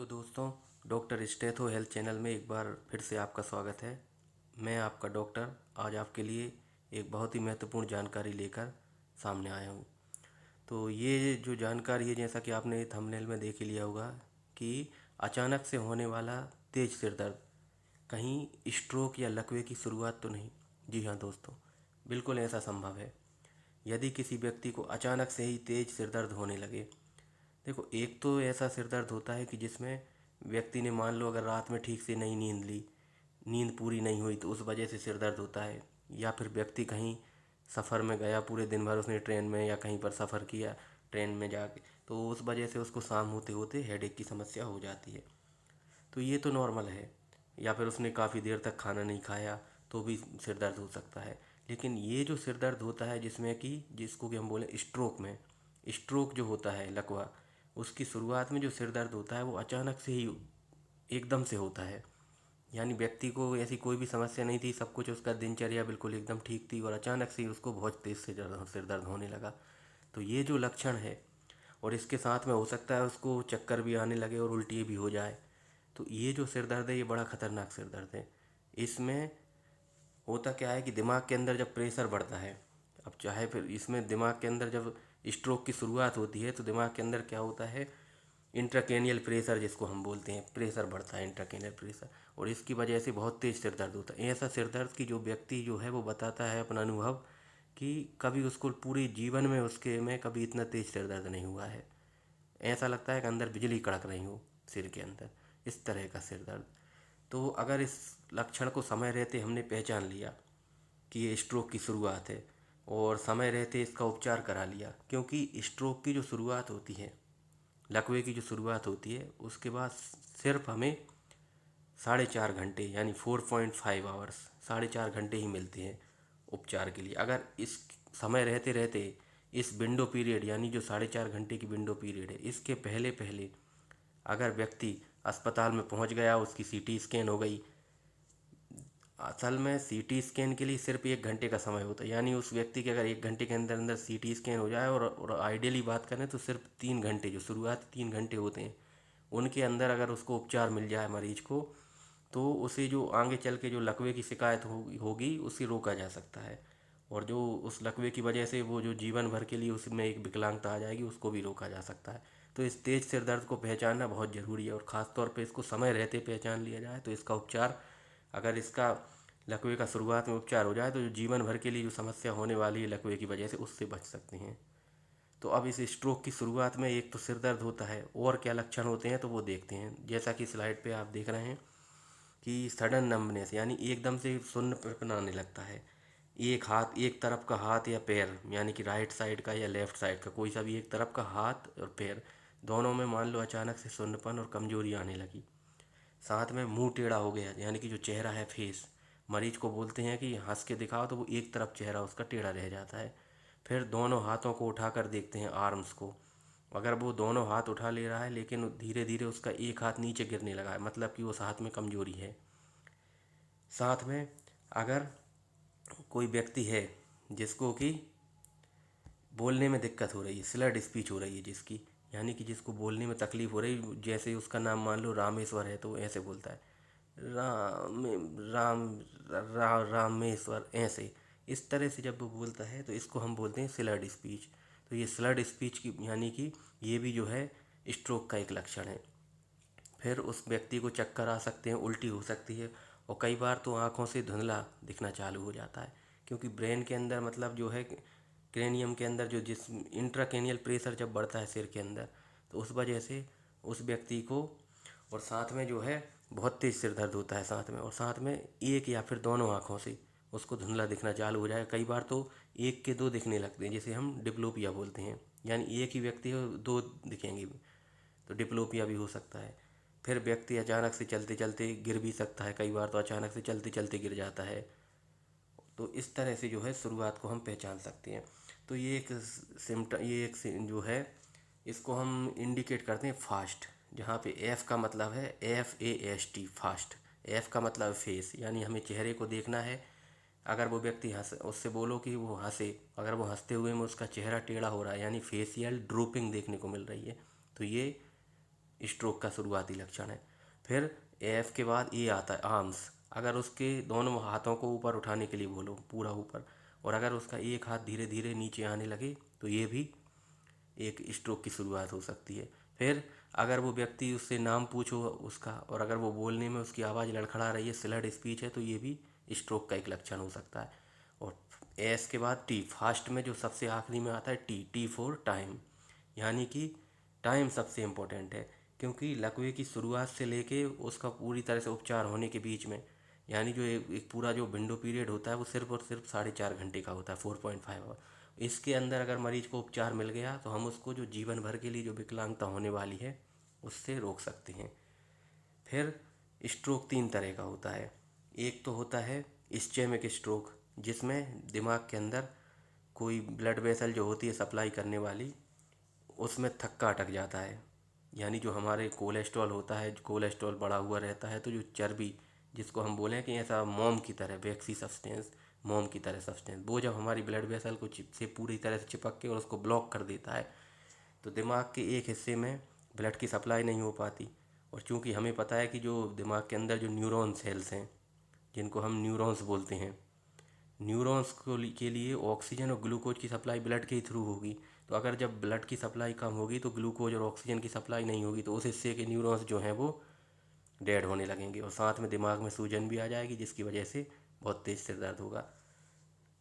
तो दोस्तों, doctor stetho health channel में एक बार फिर से आपका स्वागत है। मैं आपका डॉक्टर आज आपके लिए एक बहुत ही महत्वपूर्ण जानकारी लेकर सामने आया हूँ। तो ये जो जानकारी है, जैसा कि आपने थंबनेल में देख ही लिया होगा कि अचानक से होने वाला तेज सिर दर्द कहीं स्ट्रोक या लकवे की शुरुआत तो नहीं। जी हाँ दोस्तों, बिल्कुल ऐसा संभव है। यदि किसी व्यक्ति को अचानक से ही तेज सिर दर्द होने लगे, देखो, एक तो ऐसा सिर दर्द होता है कि जिसमें व्यक्ति ने, मान लो, अगर रात में ठीक से नहीं नींद ली, नींद पूरी नहीं हुई, तो उस वजह से सिर दर्द होता है। या फिर व्यक्ति कहीं सफ़र में गया, पूरे दिन भर उसने ट्रेन में या कहीं पर सफ़र किया, ट्रेन में जाके, तो उस वजह से उसको शाम होते होते हेडेक की समस्या हो जाती है। तो ये तो नॉर्मल है। या फिर उसने काफ़ी देर तक खाना नहीं खाया तो भी सिर दर्द हो सकता है। लेकिन ये जो सिर दर्द होता है जिसमें कि जिसको कि हम बोलें स्ट्रोक में, स्ट्रोक जो होता है, लकवा, उसकी शुरुआत में जो सिर दर्द होता है वो अचानक से ही एकदम से होता है। यानी व्यक्ति को ऐसी कोई भी समस्या नहीं थी, सब कुछ उसका दिनचर्या बिल्कुल एकदम ठीक थी, और अचानक से ही उसको बहुत तेज़ से सिर दर्द होने लगा। तो ये जो लक्षण है, और इसके साथ में हो सकता है उसको चक्कर भी आने लगे और उल्टी भी हो जाए। तो ये जो सिर दर्द है, ये बड़ा ख़तरनाक सिर दर्द है। इसमें होता क्या है कि दिमाग के अंदर जब प्रेशर बढ़ता है, अब चाहे फिर इसमें दिमाग के अंदर जब स्ट्रोक की शुरुआत होती है तो दिमाग के अंदर क्या होता है, इंट्राक्रेनियल प्रेशर जिसको हम बोलते हैं, प्रेशर बढ़ता है, इंट्राक्रेनियल प्रेशर, और इसकी वजह से बहुत तेज़ सिर दर्द होता है। ऐसा सिर दर्द कि जो व्यक्ति जो है वो बताता है अपना अनुभव कि कभी उसको पूरे जीवन में उसके में कभी इतना तेज़ सिर दर्द नहीं हुआ है। ऐसा लगता है कि अंदर बिजली कड़क रही हो सिर के अंदर, इस तरह का सिर दर्द। तो अगर इस लक्षण को समय रहते हमने पहचान लिया कि ये स्ट्रोक की शुरुआत है, और समय रहते इसका उपचार करा लिया, क्योंकि स्ट्रोक की जो शुरुआत होती है, लकवे की जो शुरुआत होती है, उसके बाद सिर्फ हमें 4.5 घंटे यानी 4.5 आवर्स, 4.5 घंटे ही मिलते हैं उपचार के लिए। अगर इस समय रहते रहते इस विंडो पीरियड, यानी जो 4.5 घंटे की विंडो पीरियड है, इसके पहले पहले अगर व्यक्ति अस्पताल में पहुंच गया, उसकी सीटी स्कैन हो गई। असल में सीटी स्कैन के लिए सिर्फ 1 घंटे का समय होता है, यानी उस व्यक्ति के अगर 1 घंटे के अंदर अंदर सीटी स्कैन हो जाए, और आइडियली बात करें तो सिर्फ 3 घंटे, जो शुरुआती 3 घंटे होते हैं, उनके अंदर अगर उसको उपचार मिल जाए मरीज को, तो उसे जो आगे चल के जो लकवे की शिकायत होगी उसे रोका जा सकता है। और जो उस लकवे की वजह से वो जो जीवन भर के लिए उसमें एक विकलांगता आ जाएगी, उसको भी रोका जा सकता है। तो इस तेज सिर दर्द को पहचानना बहुत ज़रूरी है, और ख़ास तौर पे इसको समय रहते पहचान लिया जाए तो इसका उपचार, अगर इसका लकवे का शुरुआत में उपचार हो जाए, तो जो जीवन भर के लिए जो समस्या होने वाली है लकवे की वजह से, उससे बच सकते हैं। तो अब इस स्ट्रोक की शुरुआत में एक तो सिर दर्द होता है, और क्या लक्षण होते हैं तो वो देखते हैं। जैसा कि स्लाइड पे आप देख रहे हैं कि सडन नंबनेस, यानी एकदम से सुन्नपन आने लगता है। एक हाथ, एक तरफ का हाथ या पैर, यानी कि राइट साइड का या लेफ़्ट साइड का, कोई सा भी एक तरफ का हाथ और पैर, दोनों में मान लो अचानक से सुन्नपन और कमजोरी आने लगी। साथ में मुंह टेढ़ा हो गया, यानी कि जो चेहरा है, फेस, मरीज को बोलते हैं कि हंस के दिखाओ, तो वो एक तरफ चेहरा उसका टेढ़ा रह जाता है। फिर दोनों हाथों को उठाकर देखते हैं, आर्म्स को, अगर वो दोनों हाथ उठा ले रहा है लेकिन धीरे धीरे उसका एक हाथ नीचे गिरने लगा है, मतलब कि उस हाथ में कमजोरी है। साथ में अगर कोई व्यक्ति है जिसको कि बोलने में दिक्कत हो रही है, स्लर्ड स्पीच हो रही है जिसकी, यानी कि जिसको बोलने में तकलीफ हो रही, जैसे उसका नाम मान लो रामेश्वर है, तो वो ऐसे बोलता है, राम राम रामेश्वर, ऐसे, इस तरह से जब वो बोलता है तो इसको हम बोलते हैं स्लर्ड स्पीच। तो ये स्लर्ड स्पीच की, यानी कि ये भी जो है स्ट्रोक का एक लक्षण है। फिर उस व्यक्ति को चक्कर आ सकते हैं, उल्टी हो सकती है, और कई बार तो आँखों से धुंधला दिखना चालू हो जाता है, क्योंकि ब्रेन के अंदर, मतलब जो है क्रेनियम के अंदर, जो जिस इंट्राक्रेनियल प्रेशर जब बढ़ता है सिर के अंदर, तो उस वजह से उस व्यक्ति को, और साथ में जो है बहुत तेज़ सिर दर्द होता है साथ में, और साथ में एक या फिर दोनों आँखों से उसको धुंधला दिखना चालू हो जाए। कई बार तो एक के दो दिखने लगते हैं, जिसे हम डिप्लोपिया बोलते हैं, यानी एक ही व्यक्ति को दो दिखेंगे, तो डिप्लोपिया भी हो सकता है। फिर व्यक्ति अचानक से चलते चलते गिर भी सकता है, कई बार तो अचानक से चलते चलते गिर जाता है। तो इस तरह से जो है शुरुआत को हम पहचान सकते हैं। तो ये एक सिम्टम, ये एक जो है, इसको हम इंडिकेट करते हैं फास्ट, जहाँ पे एफ का मतलब है FAST, फास्ट। एफ का मतलब फेस, यानी हमें चेहरे को देखना है। अगर वो व्यक्ति हंस, उससे बोलो कि वो हंसे, अगर वो हंसते हुए में उसका चेहरा टेढ़ा हो रहा है, यानी फेशियल ड्रूपिंग देखने को मिल रही है, तो ये स्ट्रोक का शुरुआती लक्षण है। फिर एफ के बाद ए आता है आर्म्स। अगर उसके दोनों हाथों को ऊपर उठाने के लिए बोलो, पूरा ऊपर, और अगर उसका एक हाथ धीरे धीरे नीचे आने लगे तो ये भी एक स्ट्रोक की शुरुआत हो सकती है। फिर अगर वो व्यक्ति उससे नाम पूछो उसका, और अगर वो बोलने में उसकी आवाज़ लड़खड़ा रही है, स्लर्ड स्पीच है, तो ये भी स्ट्रोक का एक लक्षण हो सकता है। और एस के बाद टी, फास्ट में जो सबसे आखिरी में आता है टी, टी फॉर टाइम, यानी कि टाइम सबसे इम्पोर्टेंट है, क्योंकि लकवे की शुरुआत से लेके उसका पूरी तरह से उपचार होने के बीच में, यानी जो एक पूरा जो विंडो पीरियड होता है वो सिर्फ और सिर्फ 4.5 घंटे का होता है, 4.5 आवर। इसके अंदर अगर मरीज को उपचार मिल गया तो हम उसको जो जीवन भर के लिए जो विकलांगता होने वाली है उससे रोक सकते हैं। फिर स्ट्रोक 3 तरह का होता है। एक तो होता है इस्चेमिक स्ट्रोक, जिसमें दिमाग के अंदर कोई ब्लड वेसल जो होती है सप्लाई करने वाली, उसमें थक्का अटक जाता है, यानी जो हमारे कोलेस्ट्रॉल होता है, कोलेस्ट्रॉल बढ़ा हुआ रहता है, तो जो चर्बी, जिसको हम बोलें कि ऐसा मोम की तरह वैक्सी सब्सटेंस, मोम की तरह सब्सटेंस, वो जब हमारी ब्लड वेसल को चिप से पूरी तरह से चिपक के और उसको ब्लॉक कर देता है, तो दिमाग के एक हिस्से में ब्लड की सप्लाई नहीं हो पाती। और चूंकि हमें पता है कि जो दिमाग के अंदर जो न्यूरॉन सेल्स हैं, जिनको हम न्यूरॉन्स बोलते हैं, न्यूरॉन्स को के लिए ऑक्सीजन और ग्लूकोज की सप्लाई ब्लड के ही थ्रू होगी। तो अगर जब ब्लड की सप्लाई कम होगी तो ग्लूकोज और ऑक्सीजन की सप्लाई नहीं होगी, तो उस हिस्से के न्यूरॉन्स जो हैं वो डेड होने लगेंगे, और साथ में दिमाग में सूजन भी आ जाएगी, जिसकी वजह से बहुत तेज़ सिर दर्द होगा।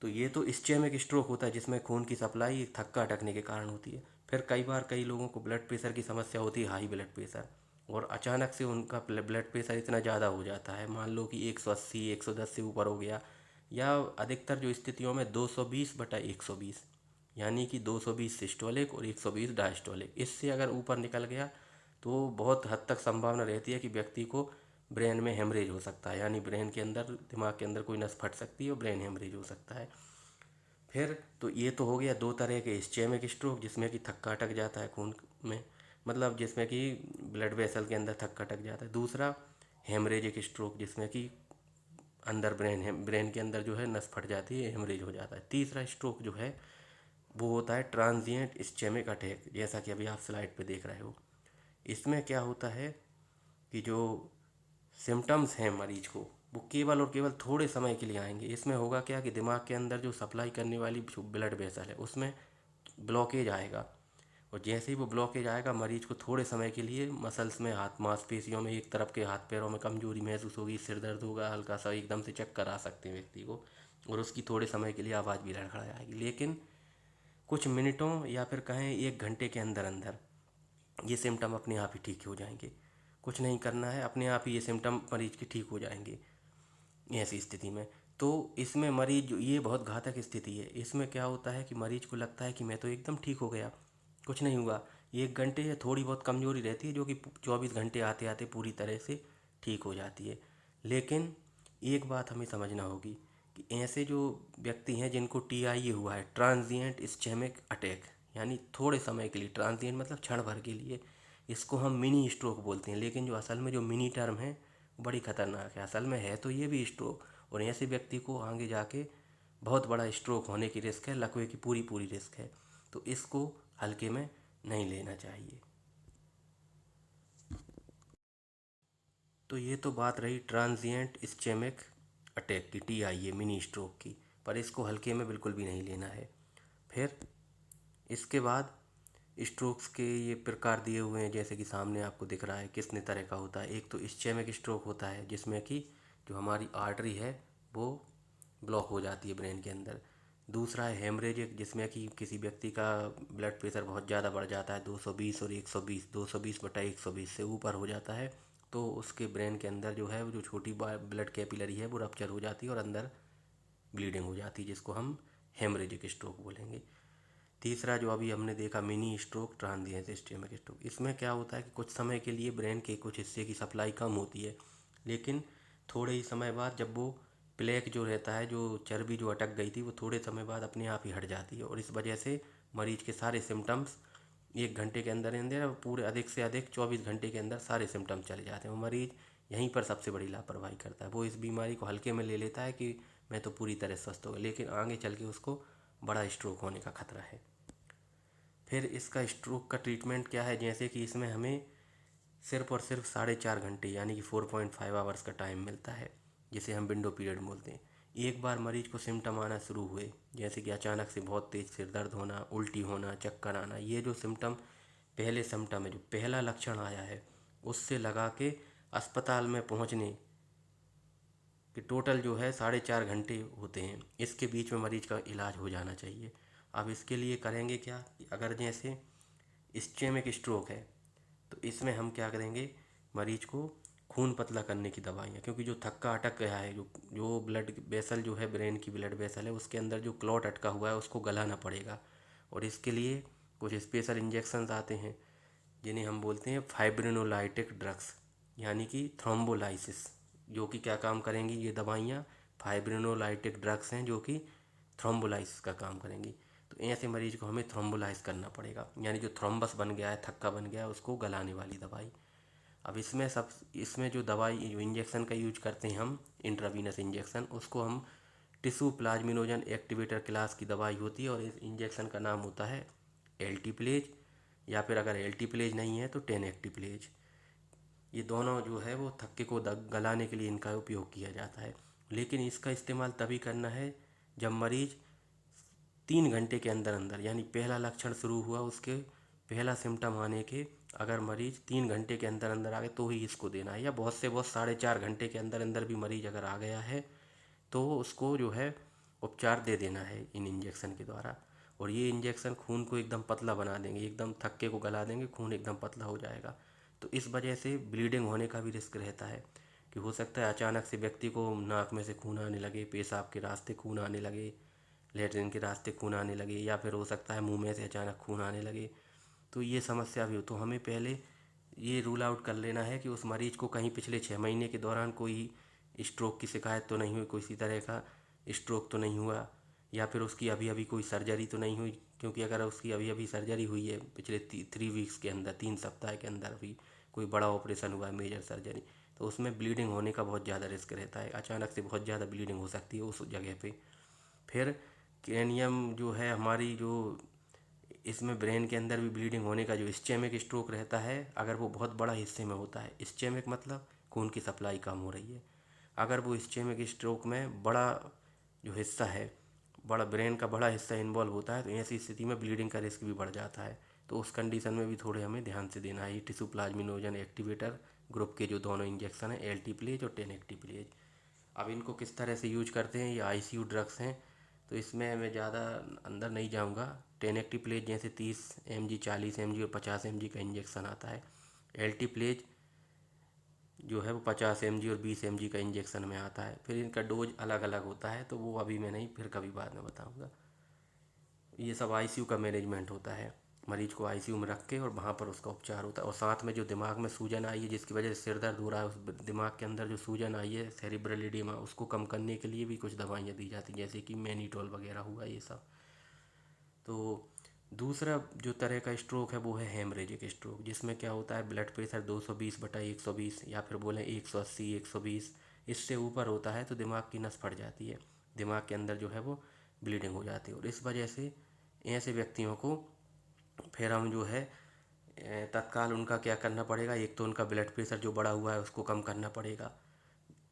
तो ये तो इस्चेमिक स्ट्रोक होता है, जिसमें खून की सप्लाई एक थक्का अटकने के कारण होती है। फिर कई बार कई लोगों को ब्लड प्रेशर की समस्या होती है, हाई ब्लड प्रेशर, और अचानक से उनका ब्लड प्रेशर इतना ज़्यादा हो जाता है, मान लो कि 180 110 से ऊपर हो गया, या अधिकतर जो स्थितियों में 220/120, यानी कि 220 सिस्टोलिक और 120 डायस्टोलिक, इससे अगर ऊपर निकल गया तो बहुत हद तक संभावना रहती है कि व्यक्ति को ब्रेन में हेमरेज हो सकता है, यानी ब्रेन के अंदर, दिमाग के अंदर कोई नस फट सकती है और ब्रेन हेमरेज हो सकता है। फिर तो ये तो हो गया 2 तरह के इस्चेमिक स्ट्रोक, जिसमें कि थक्का अटक जाता है खून में, मतलब जिसमें कि ब्लड वेसल के अंदर थक्का अटक जाता है। दूसरा हेमरेजिक स्ट्रोक, जिसमें कि अंदर ब्रेन के अंदर जो है नस फट जाती है, हेमरेज हो जाता है। तीसरा स्ट्रोक जो है वो होता है ट्रांजिएंट इस्चेमिक अटैक, जैसा कि अभी आप स्लाइड पे देख रहे हो। इसमें क्या होता है कि जो सिम्टम्स हैं मरीज को, वो केवल और केवल थोड़े समय के लिए आएंगे। इसमें होगा क्या कि दिमाग के अंदर जो सप्लाई करने वाली जो ब्लड वेसल है उसमें ब्लॉकेज आएगा, और जैसे ही वो ब्लॉकेज आएगा मरीज को थोड़े समय के लिए मसल्स में, हाथ मांसपेशियों में, एक तरफ के हाथ पैरों में कमजोरी महसूस होगी, सिर दर्द होगा, हल्का सा एकदम से चक्कर आ सकते हैं व्यक्ति को, और उसकी थोड़े समय के लिए आवाज़ भी लड़खड़ा जाएगी। लेकिन कुछ मिनटों या फिर कहें 1 घंटे के अंदर अंदर ये सिम्टम अपने आप ही ठीक हो जाएंगे। कुछ नहीं करना है, अपने आप ही ये सिम्टम मरीज के ठीक हो जाएंगे ऐसी स्थिति में। तो इसमें मरीज, ये बहुत घातक स्थिति है, इसमें क्या होता है कि मरीज को लगता है कि मैं तो एकदम ठीक हो गया, कुछ नहीं हुआ। 1 घंटे या थोड़ी बहुत कमजोरी रहती है, जो कि 24 घंटे आते आते पूरी तरह से ठीक हो जाती है। लेकिन एक बात हमें समझना होगी कि ऐसे जो व्यक्ति हैं जिनको TIA हुआ है, ट्रांजिएंट इस्चेमिक अटैक, यानी थोड़े समय के लिए, ट्रांजिएंट मतलब क्षण भर के लिए, इसको हम मिनी स्ट्रोक बोलते हैं। लेकिन जो असल में जो मिनी टर्म है बड़ी खतरनाक है, असल में है तो ये भी स्ट्रोक, और ऐसे व्यक्ति को आगे जाके बहुत बड़ा स्ट्रोक होने की रिस्क है, लकवे की पूरी पूरी रिस्क है। तो इसको हल्के में नहीं लेना चाहिए। तो ये तो बात रही ट्रांजिएंट इस्चेमिक अटैक की, TIA मिनी स्ट्रोक की, पर इसको हल्के में बिल्कुल भी नहीं लेना है। फिर इसके बाद स्ट्रोक्स के ये प्रकार दिए हुए हैं, जैसे कि सामने आपको दिख रहा है कितने तरह का होता है। एक तो इस्चेमिक स्ट्रोक होता है, जिसमें कि जो हमारी आर्टरी है वो ब्लॉक हो जाती है ब्रेन के अंदर। दूसरा है हेमरेजिक, जिसमें कि किसी व्यक्ति का ब्लड प्रेशर बहुत ज़्यादा बढ़ जाता है, 220 और 120, 220/120 से ऊपर हो जाता है, तो उसके ब्रेन के अंदर जो है वो जो छोटी ब्लड कैपिलरी है वो रप्चर हो जाती है और अंदर ब्लीडिंग हो जाती है, जिसको हम हेमरेजिक स्ट्रोक बोलेंगे। तीसरा जो अभी हमने देखा mini stroke, transient ischaemic stroke, इसमें क्या होता है कि कुछ समय के लिए ब्रेन के कुछ हिस्से की सप्लाई कम होती है, लेकिन थोड़े ही समय बाद जब वो प्लेक जो रहता है, जो चर्बी जो अटक गई थी, वो थोड़े समय बाद अपने आप ही हट जाती है, और इस वजह से मरीज के सारे सिम्टम्स 1 घंटे के अंदर अंदर, पूरे अधिक से अधिक 24 घंटे के अंदर सारे सिम्टम्स चले जाते हैं। वो मरीज यहीं पर सबसे बड़ी लापरवाही करता है, वो इस बीमारी को हल्के में ले लेता है कि मैं तो पूरी तरह स्वस्थ हो गया, लेकिन आगे चल के उसको बड़ा स्ट्रोक होने का खतरा है। फिर इसका स्ट्रोक का ट्रीटमेंट क्या है, जैसे कि इसमें हमें सिर्फ और सिर्फ 4.5 घंटे यानी कि 4.5 आवर्स का टाइम मिलता है, जिसे हम विंडो पीरियड बोलते हैं। एक बार मरीज को सिम्टम आना शुरू हुए, जैसे कि अचानक से बहुत तेज़ सिर दर्द होना, उल्टी होना, चक्कर आना, ये जो सिम्टम पहले सिम्टम है, जो पहला लक्षण आया है, उससे लगा के अस्पताल में पहुंचने कि टोटल जो है 4.5 घंटे होते हैं, इसके बीच में मरीज का इलाज हो जाना चाहिए। अब इसके लिए करेंगे क्या कि अगर जैसे इस्चेमिक स्ट्रोक है तो इसमें हम क्या करेंगे, मरीज को खून पतला करने की दवाइयाँ, क्योंकि जो थक्का अटक गया है, जो जो ब्लड वेसल जो है, ब्रेन की ब्लड वेसल है, उसके अंदर जो क्लॉट अटका हुआ है उसको गलाना पड़ेगा। और इसके लिए कुछ स्पेशल इंजेक्शंस आते हैं जिन्हें हम बोलते हैं फाइब्रिनोलाइटिक ड्रग्स, यानी कि थ्रोम्बोलाइसिस, जो कि क्या काम करेंगी ये दवाइयाँ, फाइब्रिनोलाइटिक ड्रग्स हैं जो कि थ्रोम्बोलाइसिस का काम करेंगी। तो ऐसे मरीज को हमें थ्रोम्बोलाइज करना पड़ेगा, यानी जो थ्रोम्बस बन गया है, थक्का बन गया है, उसको गलाने वाली दवाई। अब इसमें जो दवाई, जो इंजेक्शन का यूज करते हैं हम, इंट्रावीनस इंजेक्शन, उसको हम टिश्यू प्लाज्मिनोजन एक्टिवेटर क्लास की दवाई होती है, और इस इंजेक्शन का नाम होता है एल्टीप्लेज, या फिर अगर एल्टीप्लेज नहीं है तो टेनेक्टिप्लेज। ये दोनों जो है वो थक्के को गलाने के लिए इनका उपयोग किया जाता है। लेकिन इसका इस्तेमाल तभी करना है जब मरीज 3 घंटे के अंदर अंदर, यानी पहला लक्षण शुरू हुआ, उसके पहला सिम्टम आने के अगर मरीज 3 घंटे के अंदर अंदर आ गए तो ही इसको देना है, या बहुत से बहुत 4.5 घंटे के अंदर अंदर भी मरीज अगर आ गया है तो उसको जो है उपचार दे देना है इन इंजेक्शन के द्वारा। और ये इंजेक्शन खून को एकदम पतला बना देंगे, एकदम थक्के को गला देंगे, खून एकदम पतला हो जाएगा। तो इस वजह से ब्लीडिंग होने का भी रिस्क रहता है, कि हो सकता है अचानक से व्यक्ति को नाक में से खून आने लगे, पेशाब के रास्ते खून आने लगे, लेटरिन के रास्ते खून आने लगे, या फिर हो सकता है मुंह में से अचानक खून आने लगे। तो ये समस्या भी हो, तो हमें पहले ये रूल आउट कर लेना है कि उस मरीज को कहीं पिछले 6 महीने के दौरान कोई स्ट्रोक की शिकायत तो नहीं हुई, किसी तरह का स्ट्रोक तो नहीं हुआ, या फिर उसकी अभी अभी कोई सर्जरी तो नहीं हुई, क्योंकि अगर उसकी अभी अभी सर्जरी हुई है पिछले 3 वीक्स के अंदर, 3 सप्ताह के अंदर भी कोई बड़ा ऑपरेशन हुआ है, मेजर सर्जरी, तो उसमें ब्लीडिंग होने का बहुत ज़्यादा रिस्क रहता है, अचानक से बहुत ज़्यादा ब्लीडिंग हो सकती है उस जगह पे। फिर क्रेनियम जो है हमारी, जो इसमें ब्रेन के अंदर भी ब्लीडिंग होने का जो इस्चेमिक स्ट्रोक रहता है, अगर वो बहुत बड़ा हिस्से में होता है, इस्चेमिक मतलब खून की सप्लाई कम हो रही है, अगर वो इस्चेमिक स्ट्रोक में बड़ा जो हिस्सा है, बड़ा ब्रेन का बड़ा हिस्सा इन्वॉल्व होता है, तो ऐसी स्थिति में ब्लीडिंग का रिस्क भी बढ़ जाता है। तो उस कंडीशन में भी थोड़े हमें ध्यान से देना है। ये टिश्यू प्लाज्मिनोजन एक्टिवेटर ग्रुप के जो दोनों इंजेक्शन हैं, एल्टीप्लेज और टेनेक्टिप्लेज। अब इनको किस तरह से यूज करते हैं, ये आईसीयू ड्रग्स हैं, तो इसमें मैं ज़्यादा अंदर नहीं जाऊंगा। टेनेक्टिप्लेज जैसे 30 mg, 40 mg और 50 mg का इंजेक्शन आता है। एल्टीप्लेज जो है वो 50 mg और 20 mg का इंजेक्शन में आता है। फिर इनका डोज अलग अलग होता है, तो वो अभी मैं नहीं, फिर कभी बाद में बताऊंगा। ये सब आईसीयू का मैनेजमेंट होता है, मरीज को आईसीयू में रख के और वहाँ पर उसका उपचार होता है। और साथ में जो दिमाग में सूजन आई है, जिसकी वजह से सिर दर्द हो रहा है, उस दिमाग के अंदर जो सूजन आई है, सेरिब्रल एडिमा, उसको कम करने के लिए भी कुछ दवाइयाँ दी जाती हैं, जैसे कि मैनीटोल वगैरह हुआ ये सब। तो दूसरा जो तरह का स्ट्रोक है वो है हेमरेजिक स्ट्रोक, जिसमें क्या होता है, ब्लड प्रेशर 220/120 या फिर बोलें 180, 120, इससे ऊपर होता है तो दिमाग की नस फट जाती है, दिमाग के अंदर जो है वो ब्लीडिंग हो जाती है। और इस वजह से ऐसे व्यक्तियों को फिर हम जो है तत्काल उनका क्या करना पड़ेगा, एक तो उनका ब्लड प्रेशर जो बढ़ा हुआ है उसको कम करना पड़ेगा,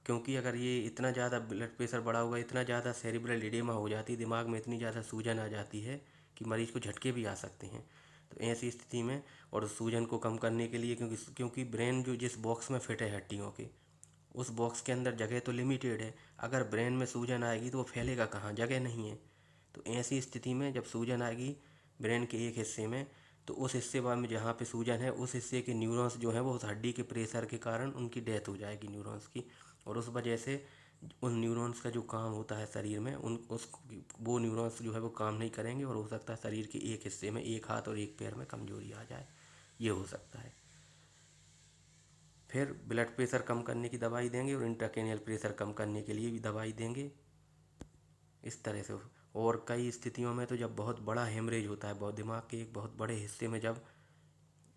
क्योंकि अगर ये इतना ज़्यादा ब्लड प्रेशर बढ़ा हुआ है, इतना ज़्यादा सेरिब्रल एडिमा हो जाती है, दिमाग में इतनी ज़्यादा सूजन आ जाती है कि मरीज़ को झटके भी आ सकते हैं। तो ऐसी स्थिति में, और सूजन को कम करने के लिए, क्योंकि ब्रेन जो जिस बॉक्स में फिट है हड्डियों के, उस बॉक्स के अंदर जगह तो लिमिटेड है, अगर ब्रेन में सूजन आएगी तो वो फैलेगा कहाँ, जगह नहीं है। तो ऐसी स्थिति में जब सूजन आएगी ब्रेन के एक हिस्से में, तो उस हिस्से में जहाँ पे सूजन है, उस हिस्से के न्यूरॉन्स जो हैं वो उस हड्डी के प्रेशर के कारण उनकी डेथ हो जाएगी न्यूरॉन्स की। और उस वजह से उन न्यूरॉन्स का जो काम होता है शरीर में, उन उस वो न्यूरॉन्स जो है वो काम नहीं करेंगे, और हो सकता है शरीर के एक हिस्से में, एक हाथ और एक पैर में कमजोरी आ जाए, ये हो सकता है। फिर ब्लड प्रेशर कम करने की दवाई देंगे, और इंट्राक्रेनियल प्रेशर कम करने के लिए भी दवाई देंगे, इस तरह से। और कई स्थितियों में तो जब बहुत बड़ा हेमरेज होता है, बहुत दिमाग के एक बहुत बड़े हिस्से में जब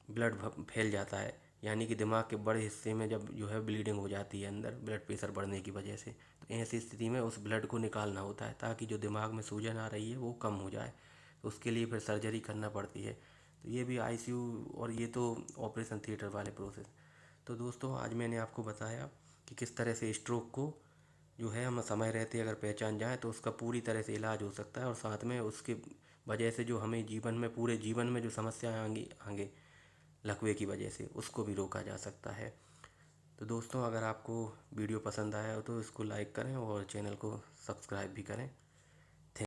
ब्लड फैल जाता है, यानी कि दिमाग के बड़े हिस्से में जब जो है ब्लीडिंग हो जाती है अंदर ब्लड प्रेशर बढ़ने की वजह से, तो ऐसी स्थिति में उस ब्लड को निकालना होता है ताकि जो दिमाग में सूजन आ रही है वो कम हो जाए। तो उसके लिए फिर सर्जरी करना पड़ती है। तो ये भी आईसीयू, और ये तो ऑपरेशन थिएटर वाले प्रोसेस। तो दोस्तों आज मैंने आपको बताया कि किस तरह से स्ट्रोक को जो है हम समय रहते अगर पहचान जाए तो उसका पूरी तरह से इलाज हो सकता है, और साथ में उसके वजह से जो हमें जीवन में पूरे जीवन में जो समस्याएं आएंगी आगे लकवे की वजह से, उसको भी रोका जा सकता है। तो दोस्तों अगर आपको वीडियो पसंद आया हो तो इसको लाइक करें और चैनल को सब्सक्राइब भी करें।